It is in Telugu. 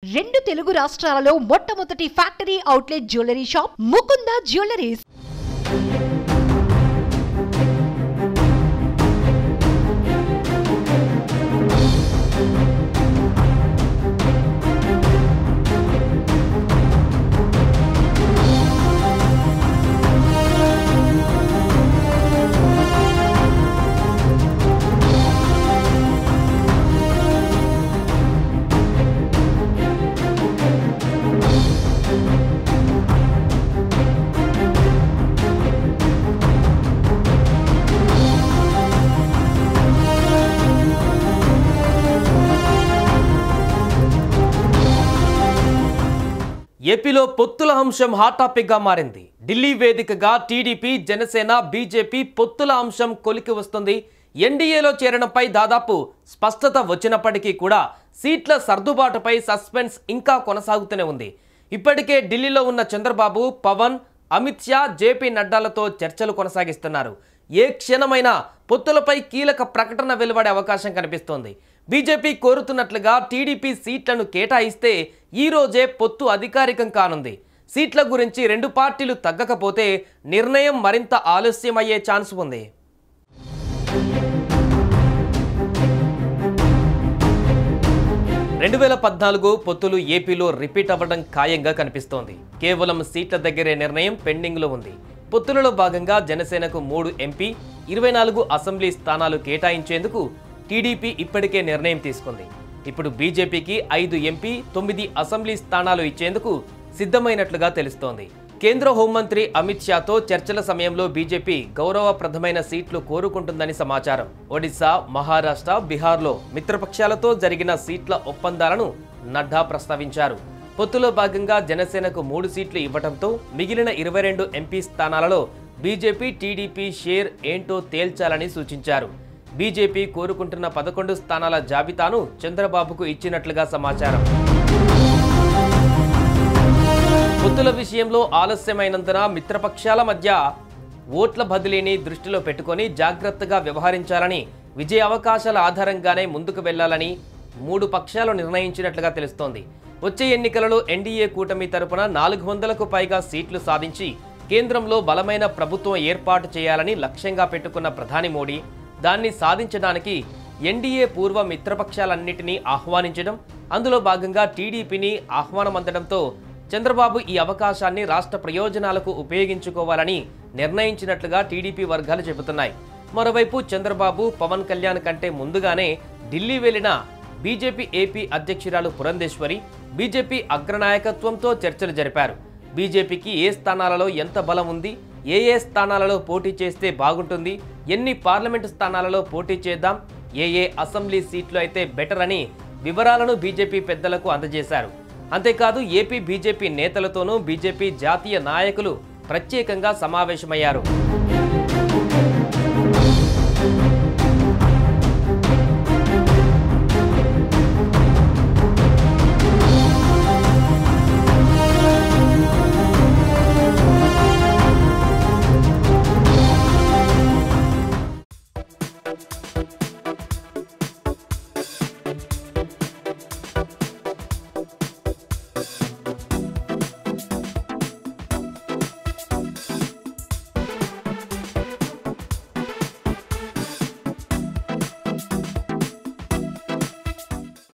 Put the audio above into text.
రెండు తెలుగు రాష్ట్రాలలో మొట్టమొదటి factory outlet jewellery shop Mukunda jewelleries. ఏపీలో పొత్తుల అంశం హాట్ టాపిక్ గా మారింది. ఢిల్లీ వేదికగా టీడీపీ, జనసేన, బీజేపీ పొత్తుల అంశం కొలికి వస్తుంది. ఎన్డీఏలో చేరడంపై దాదాపు స్పష్టత వచ్చినప్పటికీ కూడా సీట్ల సర్దుబాటుపై సస్పెన్స్ ఇంకా కొనసాగుతూనే ఉంది. ఇప్పటికే ఢిల్లీలో ఉన్న చంద్రబాబు, పవన్, అమిత్ షా, జేపీ నడ్డాలతో చర్చలు కొనసాగిస్తున్నారు. ఏ క్షణమైనా పొత్తులపై కీలక ప్రకటన వెలువడే అవకాశం కనిపిస్తోంది. బీజేపీ కోరుతున్నట్లుగా టీడీపీ సీట్లను కేటాయిస్తే ఈ రోజే పొత్తు అధికారికం కానుంది. సీట్ల గురించి రెండు పార్టీలు తగ్గకపోతే నిర్ణయం మరింత ఆలస్యమయ్యే ఛాన్స్ ఉంది. రెండు 2014 పొత్తులు ఏపీలో రిపీట్ అవ్వడం ఖాయంగా కనిపిస్తోంది. కేవలం సీట్ల దగ్గరే నిర్ణయం పెండింగ్లో ఉంది. పొత్తులలో భాగంగా జనసేనకు 3 ఎంపీ, 24 అసెంబ్లీ స్థానాలు కేటాయించేందుకు టీడీపీ ఇప్పటికే నిర్ణయం తీసుకుంది. ఇప్పుడు బీజేపీకి 5 ఎంపీ, 9 అసెంబ్లీ స్థానాలు ఇచ్చేందుకు సిద్ధమైనట్లుగా తెలుస్తోంది. కేంద్ర హోంమంత్రి అమిత్ షాతో చర్చల సమయంలో బీజేపీ గౌరవప్రదమైన సీట్లు కోరుకుంటుందని సమాచారం. ఒడిశా, మహారాష్ట్ర, బీహార్లో మిత్రపక్షాలతో జరిగిన సీట్ల ఒప్పందాలను నడ్డా ప్రస్తావించారు. పొత్తులో భాగంగా జనసేనకు 3 సీట్లు ఇవ్వడంతో మిగిలిన 22 ఎంపీ స్థానాలలో బీజేపీ, టీడీపీ షేర్ ఏంటో తేల్చాలని సూచించారు. బీజేపీ కోరుకుంటున్న 11 స్థానాల జాబితాను చంద్రబాబుకు ఇచ్చినట్లుగా సమాచారం. పొత్తుల విషయంలో ఆలస్యమైనందున మిత్రపక్షాల మధ్య ఓట్ల బదిలీని దృష్టిలో పెట్టుకొని జాగ్రత్తగా వ్యవహరించాలని, విజయ అవకాశాల ఆధారంగానే ముందుకు వెళ్లాలని 3 పక్షాలు నిర్ణయించినట్లుగా తెలుస్తోంది. వచ్చే ఎన్నికలలో ఎన్డీఏ కూటమి తరపున 400కు పైగా సీట్లు సాధించి కేంద్రంలో బలమైన ప్రభుత్వం ఏర్పాటు చేయాలని లక్ష్యంగా పెట్టుకున్న ప్రధాని మోడీ దాన్ని సాధించడానికి ఎన్డీఏ పూర్వ మిత్రపక్షాలన్నిటినీ ఆహ్వానించడం, అందులో భాగంగా టీడీపీని ఆహ్వానం అందడంతో చంద్రబాబు ఈ అవకాశాన్ని రాష్ట్ర ప్రయోజనాలకు ఉపయోగించుకోవాలని నిర్ణయించినట్లుగా టీడీపీ వర్గాలు చెబుతున్నాయి. మరోవైపు చంద్రబాబు, పవన్ కళ్యాణ్ కంటే ముందుగానే ఢిల్లీ వెళ్లిన బీజేపీ ఏపీ అధ్యక్షురాలు పురంధేశ్వరి బీజేపీ అగ్రనాయకత్వంతో చర్చలు జరిపారు. బీజేపీకి ఏ స్థానాలలో ఎంత బలం ఉంది, ఏ స్థానాలలో పోటీ చేస్తే బాగుంటుంది, ఎన్ని పార్లమెంటు స్థానాలలో పోటీ చేద్దాం, ఏ అసెంబ్లీ సీట్లు అయితే బెటర్ అని వివరాలను బీజేపీ పెద్దలకు అందజేశారు. అంతేకాదు ఏపీ బీజేపీ నేతలతోనూ బీజేపీ జాతీయ నాయకులు ప్రత్యేకంగా సమావేశమయ్యారు.